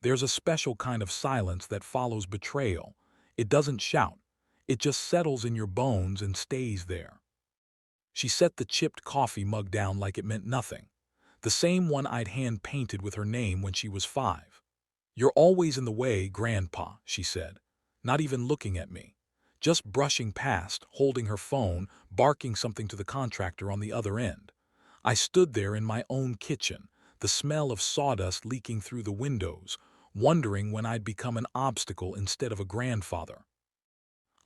There's a special kind of silence that follows betrayal. It doesn't shout. It just settles in your bones and stays there. She set the chipped coffee mug down like it meant nothing. The same one I'd hand-painted with her name when she was 5. "You're always in the way, Grandpa," she said, not even looking at me. Just brushing past, holding her phone, barking something to the contractor on the other end. I stood there in my own kitchen, the smell of sawdust leaking through the windows, wondering when I'd become an obstacle instead of a grandfather.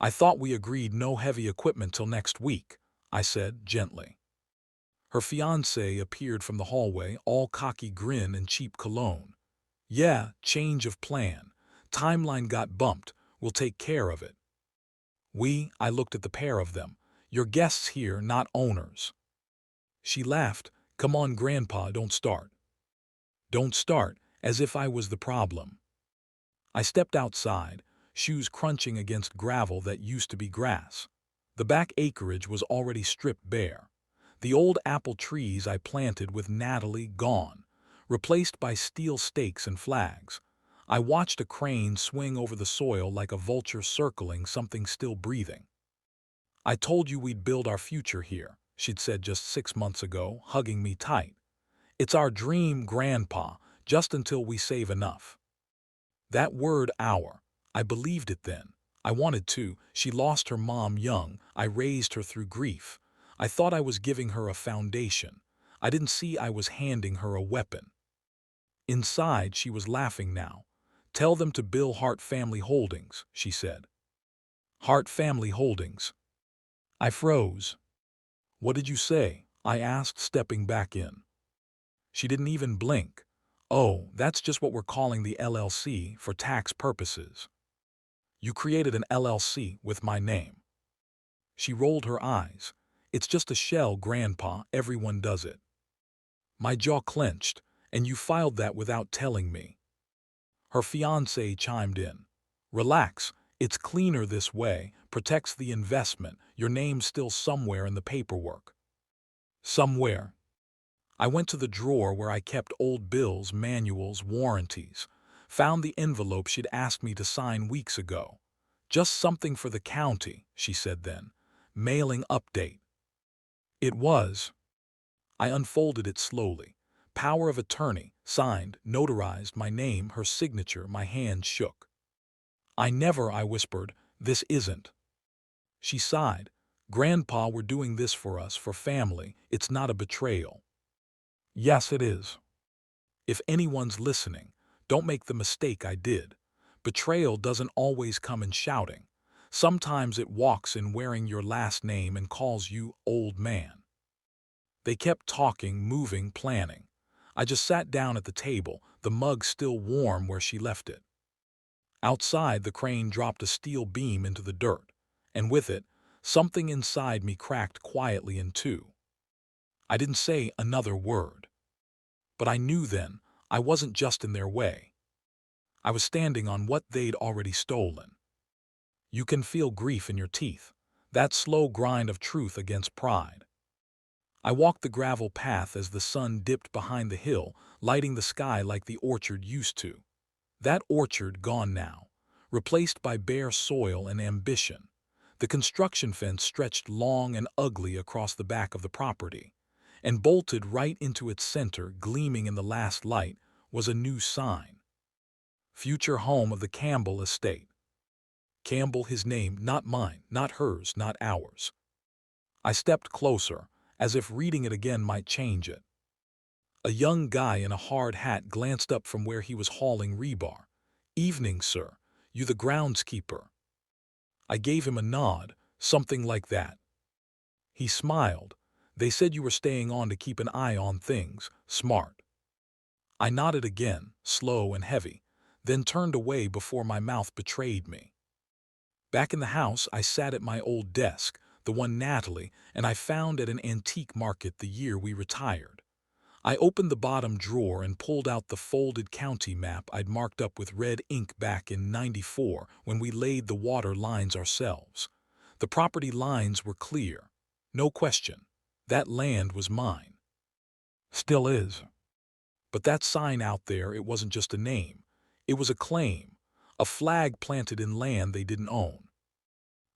"I thought we agreed no heavy equipment till next week," I said gently. Her fiancé appeared from the hallway, all cocky grin and cheap cologne. "Yeah, change of plan. Timeline got bumped. We'll take care of it." I looked at the pair of them. "You're guests here, not owners." She laughed. "Come on, Grandpa, don't start." Don't start, as if I was the problem. I stepped outside, shoes crunching against gravel that used to be grass. The back acreage was already stripped bare. The old apple trees I planted with Natalie gone, replaced by steel stakes and flags. I watched a crane swing over the soil like a vulture circling something still breathing. "I told you we'd build our future here," she'd said just 6 months ago, hugging me tight. "It's our dream, Grandpa, just until we save enough." That word, "our," I believed it then. I wanted to. She lost her mom young. I raised her through grief. I thought I was giving her a foundation. I didn't see I was handing her a weapon. Inside, she was laughing now. "Tell them to bill Hart Family Holdings," she said. Hart Family Holdings. I froze. "What did you say?" I asked, stepping back in. She didn't even blink. "Oh, that's just what we're calling the LLC for tax purposes." "You created an LLC with my name." She rolled her eyes. "It's just a shell, Grandpa. Everyone does it." My jaw clenched. "And you filed that without telling me." Her fiancé chimed in. "Relax. It's cleaner this way. Protects the investment. Your name's still somewhere in the paperwork." Somewhere. I went to the drawer where I kept old bills, manuals, warranties. Found the envelope she'd asked me to sign weeks ago. "Just something for the county," she said then. "Mailing update." It was. I unfolded it slowly. Power of attorney, signed, notarized, my name, her signature. My hand shook. I whispered. "This isn't." She sighed. "Grandpa, we're doing this for us, for family. It's not a betrayal." "Yes, it is. If anyone's listening, don't make the mistake I did. Betrayal doesn't always come in shouting. Sometimes it walks in wearing your last name and calls you old man." They kept talking, moving, planning. I just sat down at the table, the mug still warm where she left it. Outside, the crane dropped a steel beam into the dirt, and with it, something inside me cracked quietly in two. I didn't say another word. But I knew then I wasn't just in their way. I was standing on what they'd already stolen. You can feel grief in your teeth, that slow grind of truth against pride. I walked the gravel path as the sun dipped behind the hill, lighting the sky like the orchard used to. That orchard gone now, replaced by bare soil and ambition. The construction fence stretched long and ugly across the back of the property, and bolted right into its center, gleaming in the last light, was a new sign. Future home of the Campbell estate. Campbell, his name, not mine, not hers, not ours. I stepped closer, as if reading it again might change it. A young guy in a hard hat glanced up from where he was hauling rebar. "Evening, sir. You the groundskeeper?" I gave him a nod, something like that. He smiled. "They said you were staying on to keep an eye on things. Smart." I nodded again, slow and heavy, then turned away before my mouth betrayed me. Back in the house, I sat at my old desk, the one Natalie and I found at an antique market the year we retired. I opened the bottom drawer and pulled out the folded county map I'd marked up with red ink back in '94 when we laid the water lines ourselves. The property lines were clear. No question. That land was mine. Still is. But that sign out there, it wasn't just a name. It was a claim, a flag planted in land they didn't own.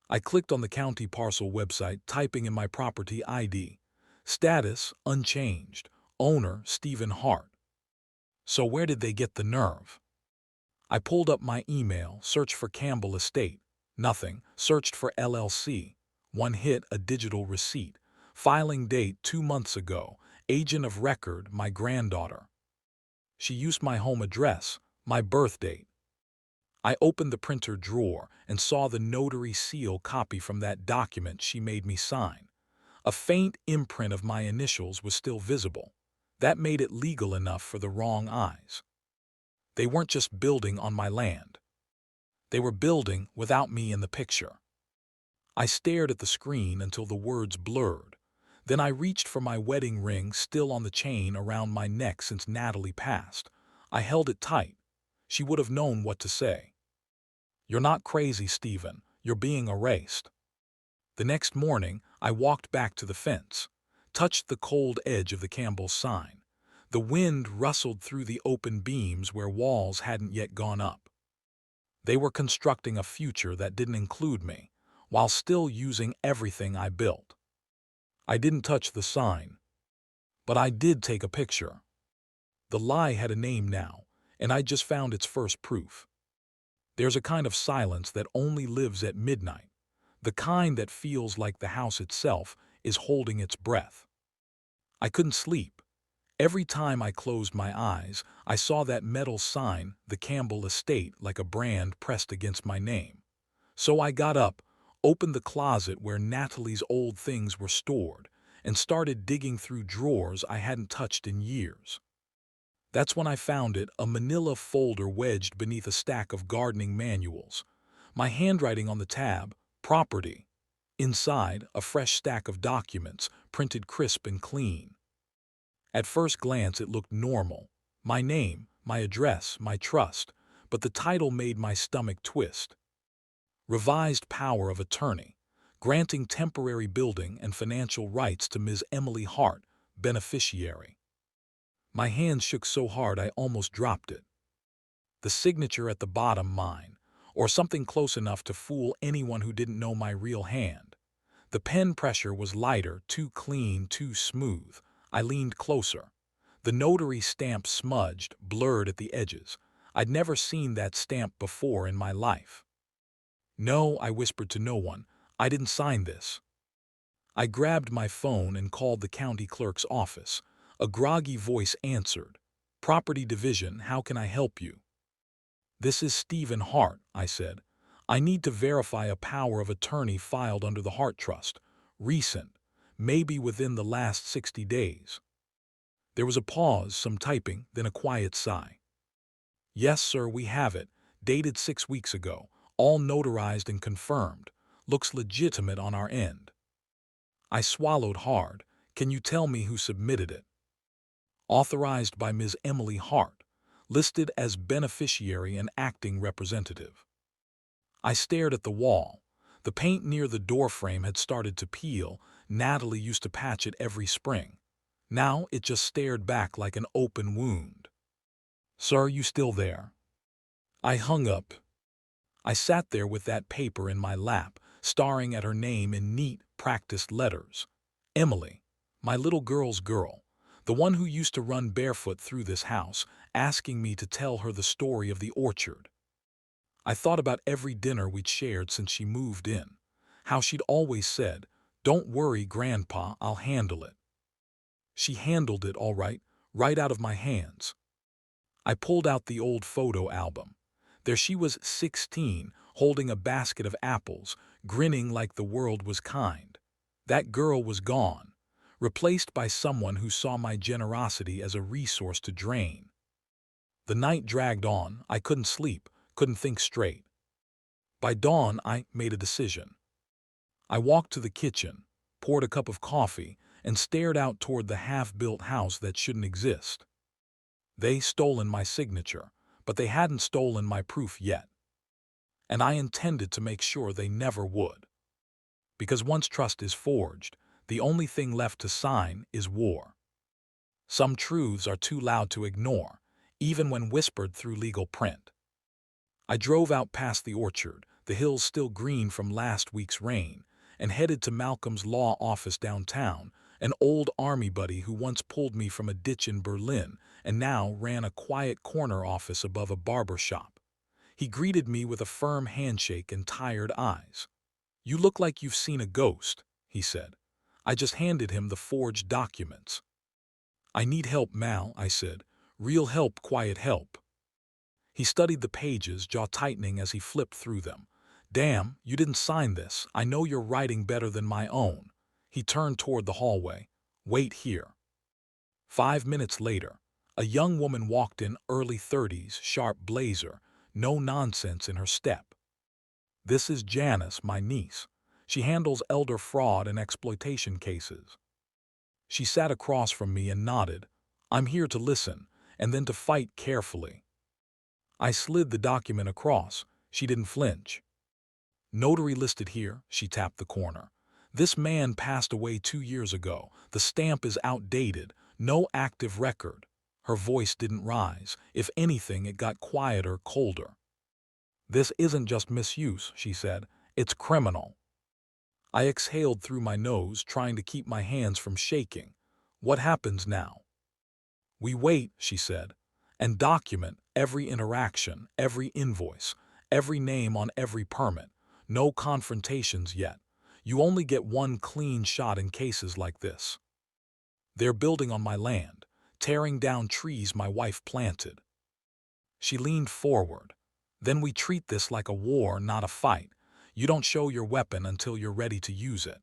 I clicked on the county parcel website, typing in my property ID. Status, unchanged. Owner, Stephen Hart. So where did they get the nerve? I pulled up my email, searched for Campbell Estate. Nothing. Searched for LLC. One hit, a digital receipt. Filing date 2 months ago. Agent of record, my granddaughter. She used my home address, my birth date. I opened the printer drawer and saw the notary seal copy from that document she made me sign. A faint imprint of my initials was still visible. That made it legal enough for the wrong eyes. They weren't just building on my land. They were building without me in the picture. I stared at the screen until the words blurred. Then I reached for my wedding ring, still on the chain around my neck since Natalie passed. I held it tight. She would have known what to say. "You're not crazy, Stephen. You're being erased." The next morning, I walked back to the fence, touched the cold edge of the Campbell's sign. The wind rustled through the open beams where walls hadn't yet gone up. They were constructing a future that didn't include me, while still using everything I built. I didn't touch the sign, but I did take a picture. The lie had a name now, and I just found its first proof. There's a kind of silence that only lives at midnight, the kind that feels like the house itself is holding its breath. I couldn't sleep. Every time I closed my eyes, I saw that metal sign, the Campbell Estate, like a brand pressed against my name. So I got up, opened the closet where Natalie's old things were stored, and started digging through drawers I hadn't touched in years. That's when I found it, a manila folder wedged beneath a stack of gardening manuals. My handwriting on the tab, property. Inside, a fresh stack of documents, printed crisp and clean. At first glance, it looked normal. My name, my address, my trust, but the title made my stomach twist. Revised power of attorney, granting temporary building and financial rights to Ms. Emily Hart, beneficiary. My hands shook so hard I almost dropped it. The signature at the bottom, mine, or something close enough to fool anyone who didn't know my real hand. The pen pressure was lighter, too clean, too smooth. I leaned closer. The notary stamp smudged, blurred at the edges. I'd never seen that stamp before in my life. "No," I whispered to no one. "I didn't sign this." I grabbed my phone and called the county clerk's office. A groggy voice answered. "Property Division, how can I help you?" "This is Stephen Hart," I said. "I need to verify a power of attorney filed under the Hart Trust. Recent, maybe within the last 60 days. There was a pause, some typing, then a quiet sigh. "Yes, sir, we have it. Dated 6 weeks ago. All notarized and confirmed. Looks legitimate on our end." I swallowed hard. "Can you tell me who submitted it?" "Authorized by Ms. Emily Hart. Listed as beneficiary and acting representative." I stared at the wall. The paint near the doorframe had started to peel. Natalie used to patch it every spring. Now it just stared back like an open wound. "Sir, you still there?" I hung up. I sat there with that paper in my lap, staring at her name in neat, practiced letters. Emily, my little girl's girl, the one who used to run barefoot through this house, asking me to tell her the story of the orchard. I thought about every dinner we'd shared since she moved in, how she'd always said, "Don't worry, Grandpa, I'll handle it." She handled it all right, right out of my hands. I pulled out the old photo album. There she was, 16, holding a basket of apples, grinning like the world was kind. That girl was gone, replaced by someone who saw my generosity as a resource to drain. The night dragged on. I couldn't sleep, couldn't think straight. By dawn, I made a decision. I walked to the kitchen, poured a cup of coffee, and stared out toward the half-built house that shouldn't exist. They stolen my signature, but they hadn't stolen my proof yet. And I intended to make sure they never would. Because once trust is forged, the only thing left to sign is war. Some truths are too loud to ignore, even when whispered through legal print. I drove out past the orchard, the hills still green from last week's rain, and headed to Malcolm's law office downtown, an old army buddy who once pulled me from a ditch in Berlin and now ran a quiet corner office above a barber shop. He greeted me with a firm handshake and tired eyes. "You look like you've seen a ghost," he said. I just handed him the forged documents. "I need help, Mal," I said. "Real help, quiet help." He studied the pages, jaw tightening as he flipped through them. "Damn, you didn't sign this. I know your writing better than my own." He turned toward the hallway. "Wait here." 5 minutes later, a young woman walked in, early 30s, sharp blazer, no nonsense in her step. "This is Janice, my niece. She handles elder fraud and exploitation cases." She sat across from me and nodded. "I'm here to listen, and then to fight carefully." I slid the document across. She didn't flinch. "Notary listed here," she tapped the corner. "This man passed away 2 years ago. The stamp is outdated. No active record." Her voice didn't rise. If anything, it got quieter, colder. "This isn't just misuse," she said. "It's criminal." I exhaled through my nose, trying to keep my hands from shaking. "What happens now?" "We wait," she said, "and document every interaction, every invoice, every name on every permit. No confrontations yet. You only get one clean shot in cases like this. They're building on my land, tearing down trees my wife planted." She leaned forward. "Then we treat this like a war, not a fight. You don't show your weapon until you're ready to use it."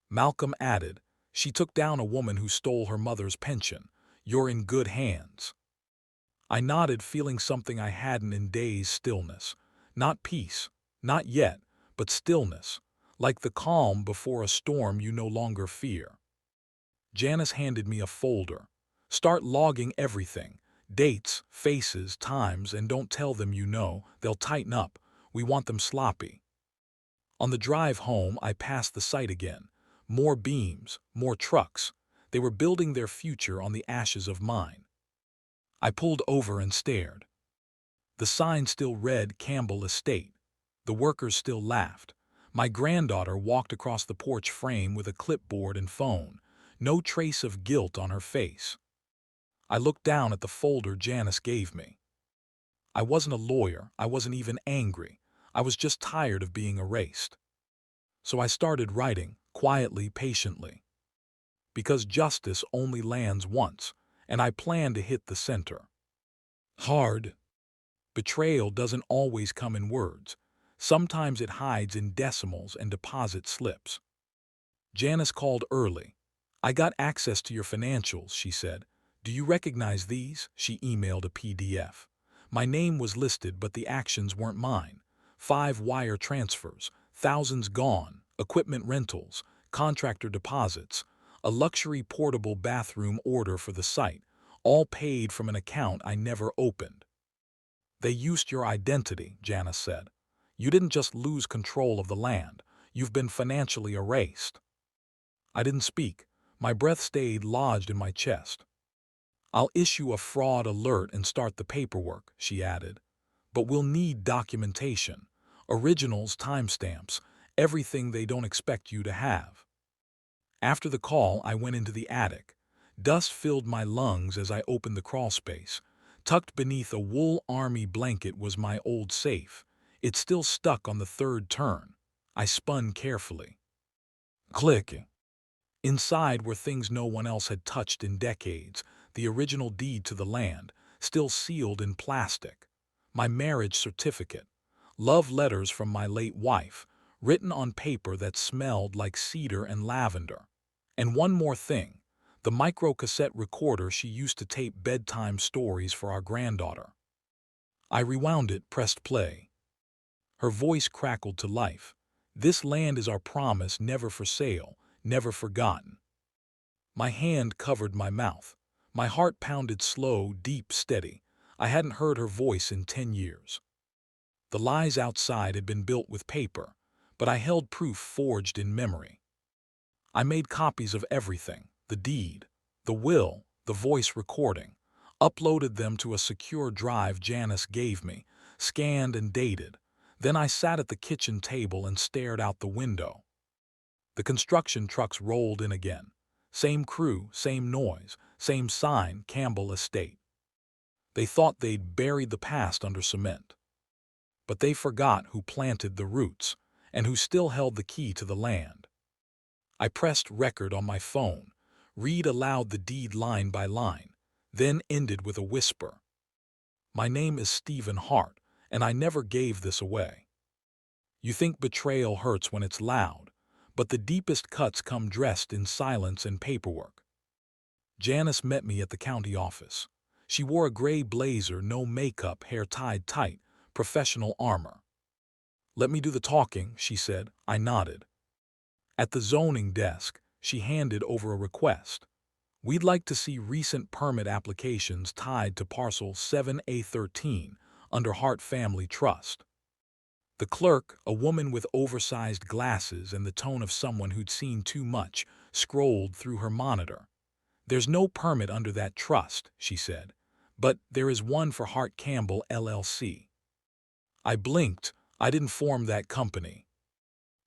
Malcolm added, "She took down a woman who stole her mother's pension. You're in good hands." I nodded, feeling something I hadn't in days: stillness. Not peace, not yet, but stillness, like the calm before a storm you no longer fear. Janice handed me a folder. "Start logging everything. Dates, faces, times, and don't tell them you know. They'll tighten up. We want them sloppy." On the drive home, I passed the site again. More beams, more trucks. They were building their future on the ashes of mine. I pulled over and stared. The sign still read Campbell Estate. The workers still laughed. My granddaughter walked across the porch frame with a clipboard and phone. No trace of guilt on her face. I looked down at the folder Janice gave me. I wasn't a lawyer. I wasn't even angry. I was just tired of being erased. So I started writing, quietly, patiently. Because justice only lands once, and I plan to hit the center. Hard. Betrayal doesn't always come in words. Sometimes it hides in decimals and deposit slips. Janice called early. "I got access to your financials," she said. "Do you recognize these?" She emailed a PDF. My name was listed, but the actions weren't mine. 5 wire transfers, thousands gone, equipment rentals, contractor deposits, a luxury portable bathroom order for the site, all paid from an account I never opened. "They used your identity," Janice said. "You didn't just lose control of the land. You've been financially erased." I didn't speak. My breath stayed lodged in my chest. "I'll issue a fraud alert and start the paperwork," she added. "But we'll need documentation. Originals, timestamps, everything they don't expect you to have." After the call, I went into the attic. Dust filled my lungs as I opened the crawlspace. Tucked beneath a wool army blanket was my old safe. It still stuck on the third turn. I spun carefully. Click. Inside were things no one else had touched in decades. The original deed to the land, still sealed in plastic. My marriage certificate. Love letters from my late wife, written on paper that smelled like cedar and lavender. And one more thing. The microcassette recorder she used to tape bedtime stories for our granddaughter. I rewound it, pressed play. Her voice crackled to life. "This land is our promise, never for sale, never forgotten." My hand covered my mouth. My heart pounded slow, deep, steady. I hadn't heard her voice in 10 years. The lies outside had been built with paper, but I held proof forged in memory. I made copies of everything: the deed, the will, the voice recording, uploaded them to a secure drive Janice gave me, scanned and dated. Then I sat at the kitchen table and stared out the window. The construction trucks rolled in again. Same crew, same noise, same sign, Campbell Estate. They thought they'd buried the past under cement. But they forgot who planted the roots and who still held the key to the land. I pressed record on my phone, read aloud the deed line by line, then ended with a whisper. My name is Stephen Hart, and I never gave this away. You think betrayal hurts when it's loud, but the deepest cuts come dressed in silence and paperwork. Janice met me at the county office. She wore a gray blazer, no makeup, hair tied tight, professional armor. "Let me do the talking," she said. I nodded. At the zoning desk, she handed over a request. "We'd like to see recent permit applications tied to parcel 7A13 under Hart Family Trust." The clerk, a woman with oversized glasses and the tone of someone who'd seen too much, scrolled through her monitor. "There's no permit under that trust," she said, "but there is one for Hart Campbell LLC. I blinked. I didn't form that company.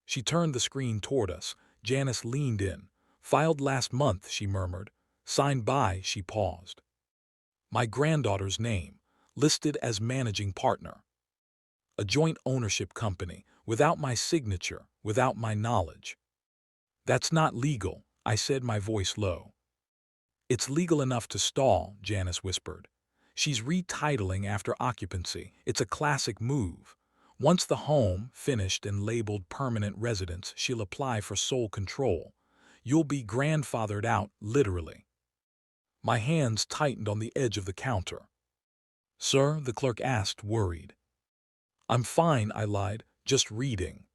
She turned the screen toward us. Janice leaned in. "Filed last month," she murmured. "Signed by," she paused. "My granddaughter's name, listed as managing partner. A joint ownership company, without my signature, without my knowledge." "That's not legal," I said, my voice low. "It's legal enough to stall," Janice whispered. "She's retitling after occupancy. It's a classic move. Once the home, finished and labeled permanent residence, she'll apply for sole control. You'll be grandfathered out, literally." My hands tightened on the edge of the counter. "Sir?" the clerk asked, worried. "I'm fine," I lied, "just reading."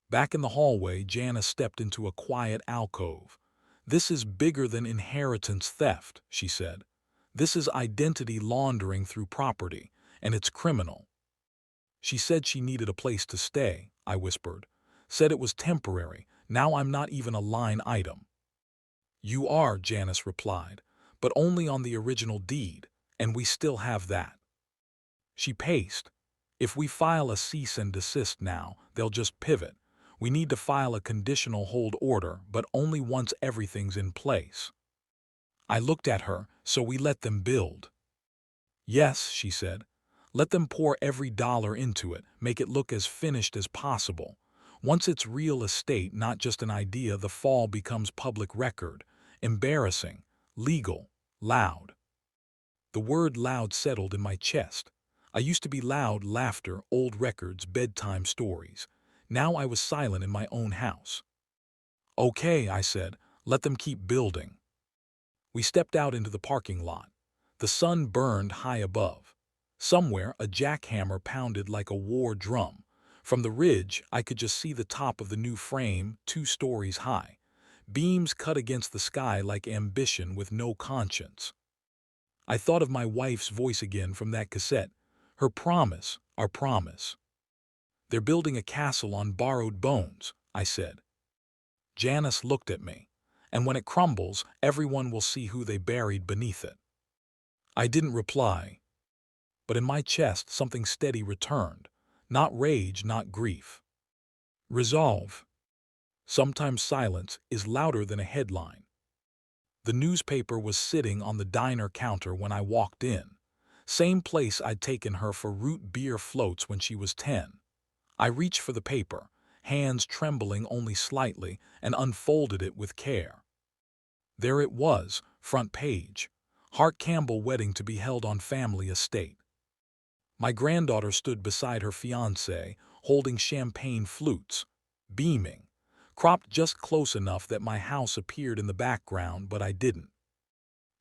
Back in the hallway, Janice stepped into a quiet alcove. "This is bigger than inheritance theft," she said. "This is identity laundering through property, and it's criminal." "She said she needed a place to stay," I whispered. "Said it was temporary. Now I'm not even a line item." "You are," Janice replied, "but only on the original deed, and we still have that." She paced. "If we file a cease and desist now, they'll just pivot. We need to file a conditional hold order, but only once everything's in place." I looked at her. "So we let them build?" "Yes," she said. "Let them pour every dollar into it, make it look as finished as possible. Once it's real estate, not just an idea, the fall becomes public record. Embarrassing, legal, loud." The word loud settled in my chest. I used to be loud, laughter, old records, bedtime stories. Now I was silent in my own house. "Okay," I said, "let them keep building." We stepped out into the parking lot. The sun burned high above. Somewhere, a jackhammer pounded like a war drum. From the ridge, I could just see the top of the new frame, 2 stories high. Beams cut against the sky like ambition with no conscience. I thought of my wife's voice again from that cassette. Her promise, our promise. "They're building a castle on borrowed bones," I said. Janice looked at me. "And when it crumbles, everyone will see who they buried beneath it." I didn't reply. But in my chest, something steady returned. Not rage, not grief. Resolve. Sometimes silence is louder than a headline. The newspaper was sitting on the diner counter when I walked in. Same place I'd taken her for root beer floats when she was 10. I reached for the paper, hands trembling only slightly, and unfolded it with care. There it was, front page. Hart Campbell wedding to be held on family estate. My granddaughter stood beside her fiancé, holding champagne flutes, beaming, cropped just close enough that my house appeared in the background, but I didn't.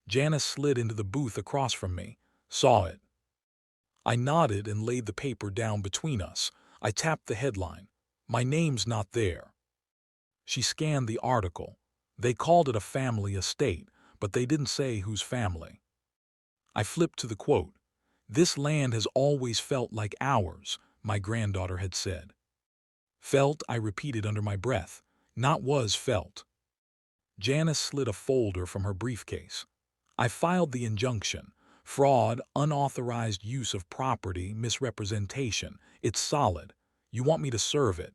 Janice slid into the booth across from me, saw it. I nodded and laid the paper down between us. I tapped the headline. "My name's not there." She scanned the article. They called it a family estate, but they didn't say whose family. I flipped to the quote. "This land has always felt like ours," my granddaughter had said. "Felt," I repeated under my breath, "not was felt." Janice slid a folder from her briefcase. I filed the injunction. Fraud, unauthorized use of property, misrepresentation. It's solid. You want me to serve it?"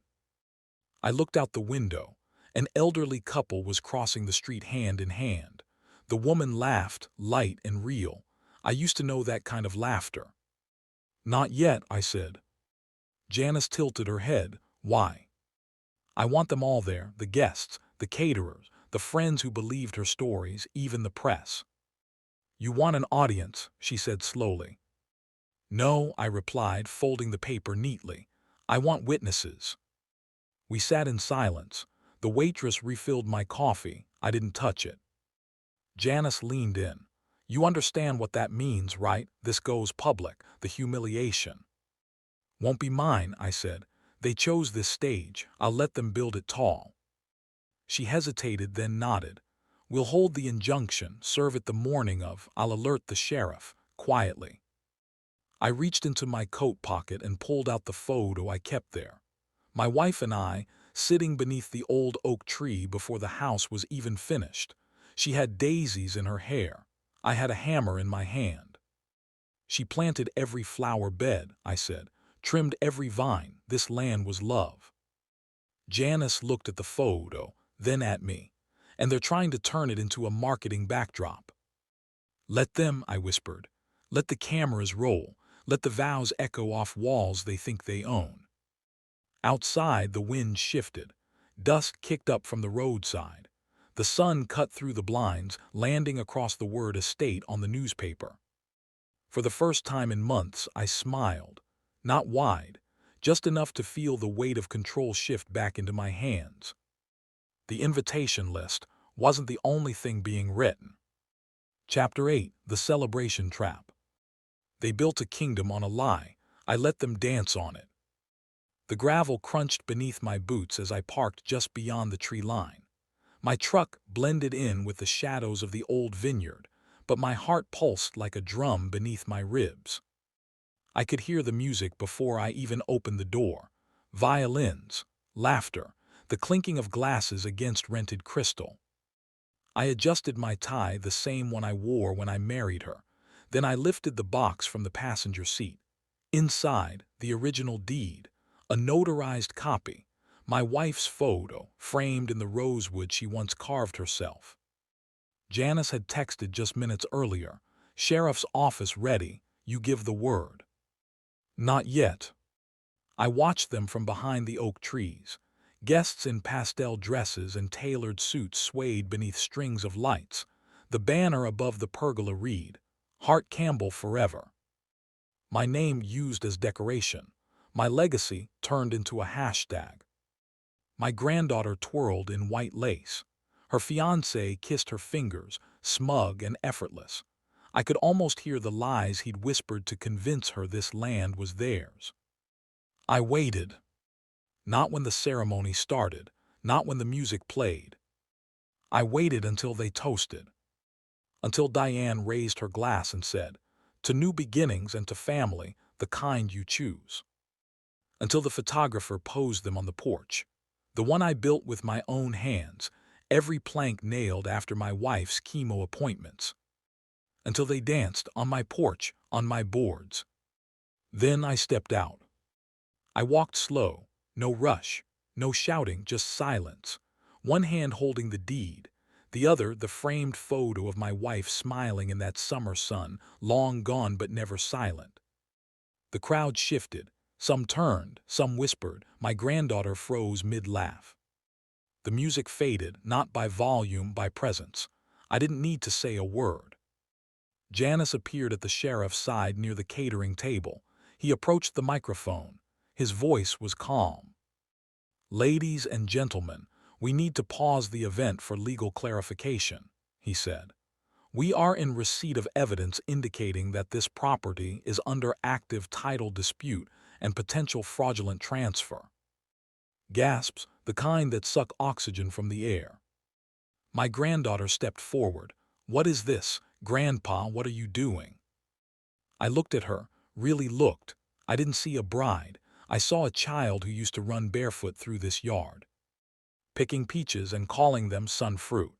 I looked out the window. An elderly couple was crossing the street hand in hand. The woman laughed, light and real. I used to know that kind of laughter. "Not yet," I said. Janice tilted her head. "Why?" "I want them all there, the guests, the caterers, the friends who believed her stories, even the press." "You want an audience," she said slowly. "No," I replied, folding the paper neatly. "I want witnesses." We sat in silence. The waitress refilled my coffee. I didn't touch it. Janice leaned in. "You understand what that means, right? This goes public, the humiliation." "Won't be mine," I said. "They chose this stage. I'll let them build it tall." She hesitated, then nodded. "We'll hold the injunction, serve it the morning of. I'll alert the sheriff," quietly. I reached into my coat pocket and pulled out the photo I kept there. My wife and I, sitting beneath the old oak tree before the house was even finished. She had daisies in her hair. I had a hammer in my hand. "She planted every flower bed," I said, "trimmed every vine. This land was love." Janice looked at the photo, then at me. "And they're trying to turn it into a marketing backdrop." "Let them," I whispered. "Let the cameras roll. Let the vows echo off walls they think they own." Outside, the wind shifted. Dust kicked up from the roadside. The sun cut through the blinds, landing across the word estate on the newspaper. For the first time in months, I smiled. Not wide, just enough to feel the weight of control shift back into my hands. The invitation list wasn't the only thing being written. Chapter 8: The Celebration Trap. They built a kingdom on a lie. I let them dance on it. The gravel crunched beneath my boots as I parked just beyond the tree line. My truck blended in with the shadows of the old vineyard, but my heart pulsed like a drum beneath my ribs. I could hear the music before I even opened the door. Violins, laughter, the clinking of glasses against rented crystal. I adjusted my tie, the same one I wore when I married her. Then I lifted the box from the passenger seat. Inside, the original deed, a notarized copy, my wife's photo, framed in the rosewood she once carved herself. Janice had texted just minutes earlier. "Sheriff's office ready. You give the word." Not yet. I watched them from behind the oak trees. Guests in pastel dresses and tailored suits swayed beneath strings of lights. The banner above the pergola read, "Hart Campbell forever." My name used as decoration. My legacy turned into a hashtag. My granddaughter twirled in white lace. Her fiancé kissed her fingers, smug and effortless. I could almost hear the lies he'd whispered to convince her this land was theirs. I waited. Not when the ceremony started, not when the music played. I waited until they toasted. Until Diane raised her glass and said, "To new beginnings and to family, the kind you choose." Until the photographer posed them on the porch. The one I built with my own hands, every plank nailed after my wife's chemo appointments. Until they danced on my porch, on my boards. Then I stepped out. I walked slow, no rush, no shouting, just silence. One hand holding the deed, the other the framed photo of my wife smiling in that summer sun, long gone but never silent. The crowd shifted. Some turned, some whispered. My granddaughter froze mid-laugh. The music faded, not by volume, by presence. I didn't need to say a word. Janice appeared at the sheriff's side near the catering table. He approached the microphone. His voice was calm. "Ladies and gentlemen, we need to pause the event for legal clarification," he said. "We are in receipt of evidence indicating that this property is under active title dispute and potential fraudulent transfer." Gasps, the kind that suck oxygen from the air. My granddaughter stepped forward. "What is this? Grandpa, what are you doing?" I looked at her, really looked. I didn't see a bride. I saw a child who used to run barefoot through this yard, picking peaches and calling them sun fruit.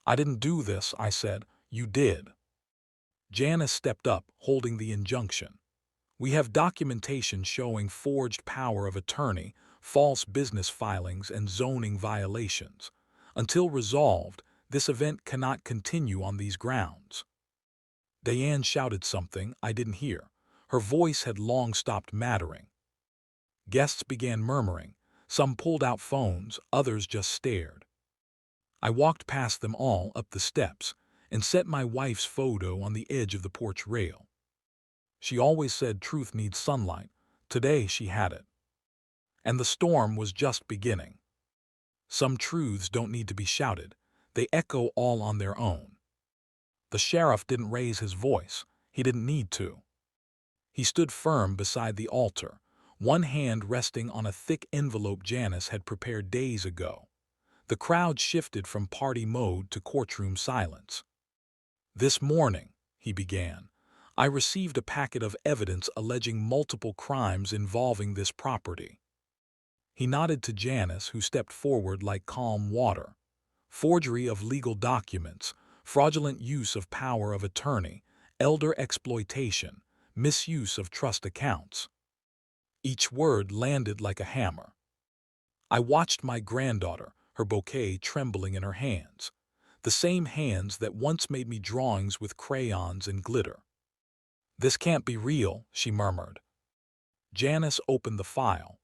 "I didn't do this," I said. "You did." Janice stepped up, holding the injunction. We have documentation showing forged power of attorney, false business filings, and zoning violations. Until resolved, this event cannot continue on these grounds. Diane shouted something I didn't hear. Her voice had long stopped mattering. Guests began murmuring. Some pulled out phones, others just stared. I walked past them all up the steps and set my wife's photo on the edge of the porch rail. She always said truth needs sunlight. Today she had it. And the storm was just beginning. Some truths don't need to be shouted. They echo all on their own. The sheriff didn't raise his voice. He didn't need to. He stood firm beside the altar, one hand resting on a thick envelope Janice had prepared days ago. The crowd shifted from party mode to courtroom silence. "This morning," he began, "I received a packet of evidence alleging multiple crimes involving this property." He nodded to Janice, who stepped forward like calm water. Forgery of legal documents, fraudulent use of power of attorney, elder exploitation, misuse of trust accounts. Each word landed like a hammer. I watched my granddaughter, her bouquet trembling in her hands, the same hands that once made me drawings with crayons and glitter. "This can't be real," she murmured. Janice opened the file.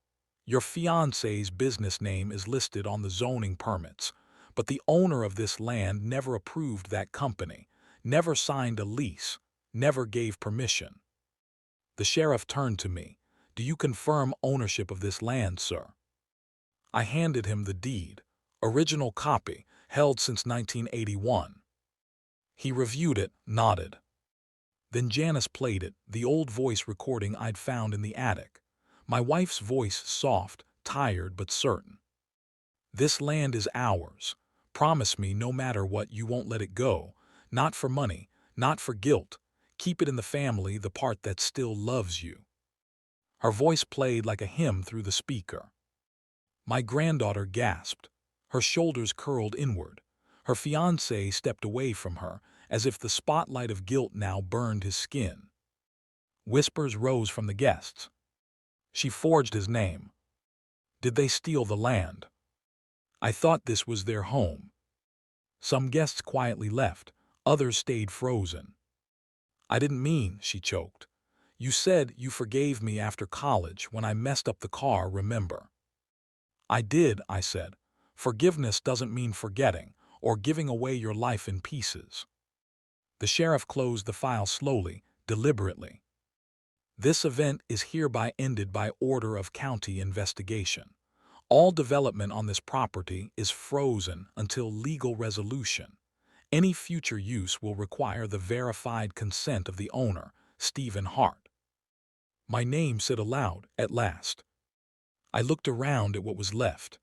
"Your fiancé's business name is listed on the zoning permits, but the owner of this land never approved that company, never signed a lease, never gave permission." The sheriff turned to me. "Do you confirm ownership of this land, sir?" I handed him the deed, original copy, held since 1981. He reviewed it, nodded. Then Janice played it, the old voice recording I'd found in the attic. My wife's voice soft, tired but certain. "This land is ours. Promise me no matter what you won't let it go. Not for money, not for guilt. Keep it in the family, the part that still loves you." Her voice played like a hymn through the speaker. My granddaughter gasped. Her shoulders curled inward. Her fiancé stepped away from her, as if the spotlight of guilt now burned his skin. Whispers rose from the guests. "She forged his name. Did they steal the land? I thought this was their home." Some guests quietly left, others stayed frozen. "I didn't mean," she choked. "You said you forgave me after college when I messed up the car, remember?" "I did," I said. "Forgiveness doesn't mean forgetting or giving away your life in pieces." The sheriff closed the file slowly, deliberately. "This event is hereby ended by order of county investigation. All development on this property is frozen until legal resolution. Any future use will require the verified consent of the owner, Stephen Hart." My name said aloud, at last. I looked around at what was left.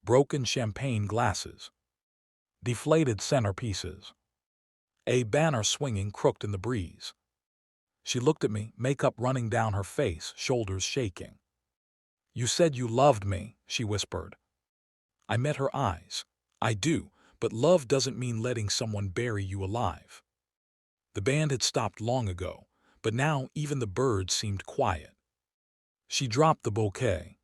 Broken champagne glasses. Deflated centerpieces. A banner swinging crooked in the breeze. She looked at me, makeup running down her face, shoulders shaking. "You said you loved me," she whispered. I met her eyes. "I do, but love doesn't mean letting someone bury you alive." The band had stopped long ago, but now even the birds seemed quiet. She dropped the bouquet,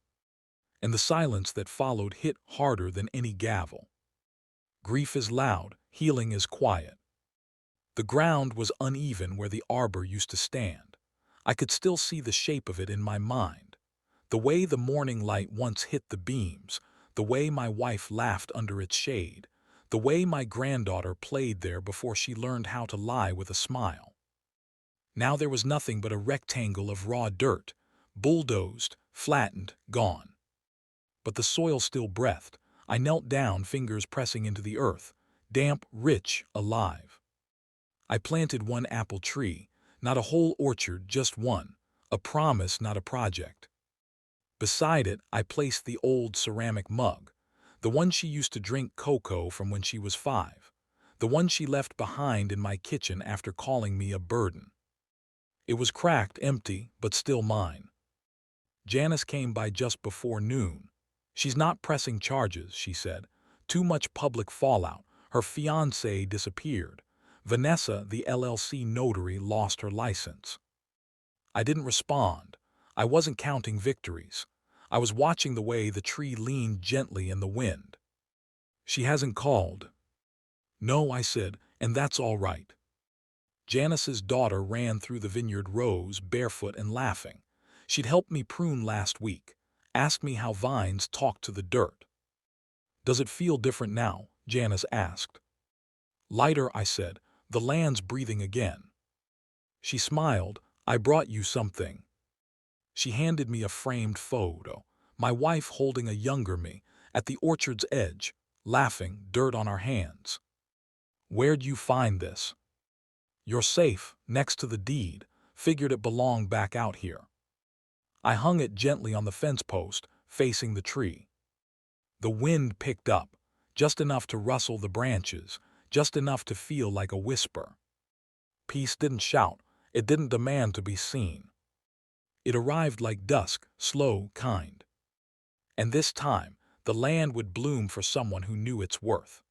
and the silence that followed hit harder than any gavel. Grief is loud, healing is quiet. The ground was uneven where the arbor used to stand. I could still see the shape of it in my mind. The way the morning light once hit the beams, the way my wife laughed under its shade, the way my granddaughter played there before she learned how to lie with a smile. Now there was nothing but a rectangle of raw dirt, bulldozed, flattened, gone. But the soil still breathed. I knelt down, fingers pressing into the earth, damp, rich, alive. I planted one apple tree, not a whole orchard, just one, a promise, not a project. Beside it, I placed the old ceramic mug, the one she used to drink cocoa from when she was 5, the one she left behind in my kitchen after calling me a burden. It was cracked, empty, but still mine. Janice came by just before noon. "She's not pressing charges," she said. "Too much public fallout. Her fiancé disappeared. Vanessa, the LLC notary, lost her license. I didn't respond. I wasn't counting victories. I was watching the way the tree leaned gently in the wind. She hasn't called. No, I said, and that's all right. Janice's daughter ran through the vineyard rows, barefoot and laughing. She'd helped me prune last week, asked me how vines talk to the dirt. Does it feel different now? Janice asked. Lighter, I said. The land's breathing again. She smiled. I brought you something. She handed me a framed photo, my wife holding a younger me, at the orchard's edge, laughing, dirt on our hands. Where'd you find this? Your safe, next to the deed, figured it belonged back out here. I hung it gently on the fence post, facing the tree. The wind picked up, just enough to rustle the branches, just enough to feel like a whisper. Peace didn't shout, it didn't demand to be seen. It arrived like dusk, slow, kind. And this time, the land would bloom for someone who knew its worth.